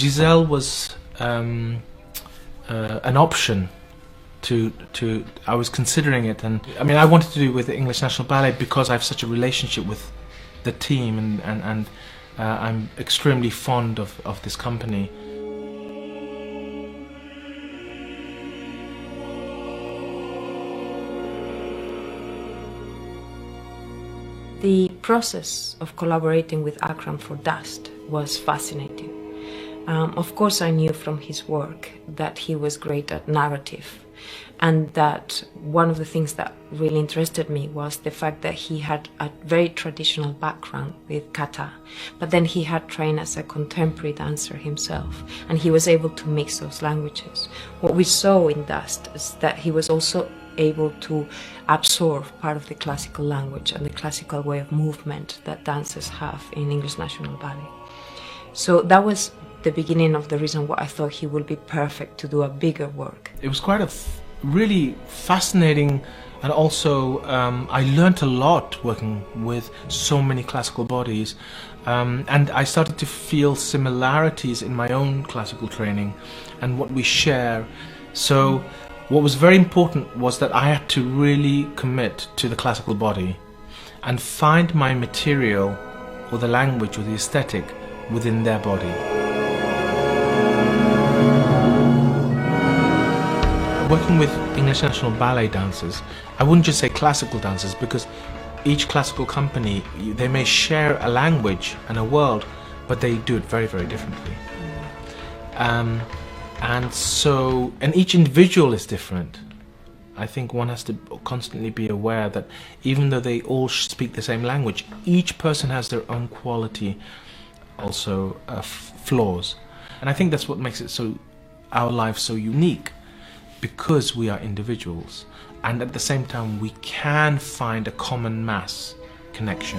Giselle was an option I was considering it, and I mean I wanted to do it with the English National Ballet because I have such a relationship with the team, and I'm extremely fond of this company. The process of collaborating with Akram for Dust was fascinating. Of course, I knew from his work that he was great at narrative, and that one of the things that really interested me was the fact that he had a very traditional background with kata, but then he had trained as a contemporary dancer himself, and he was able to mix those languages. What we saw in Dust is that he was also able to absorb part of the classical language and the classical way of movement that dancers have in English National Ballet. So that was the beginning of the reason why I thought he would be perfect to do a bigger work. It was quite a really fascinating, and also I learnt a lot working with so many classical bodies, and I started to feel similarities in my own classical training and what we share. So what was very important was that I had to really commit to the classical body and find my material or the language or the aesthetic within their body. Working with English National Ballet dancers, I wouldn't just say classical dancers, because each classical company, they may share a language and a world, but they do it very, very differently. And each individual is different. I think one has to constantly be aware that even though they all speak the same language, each person has their own quality, also flaws. And I think that's what makes it our lives so unique, because we are individuals, and at the same time we can find a common mass connection.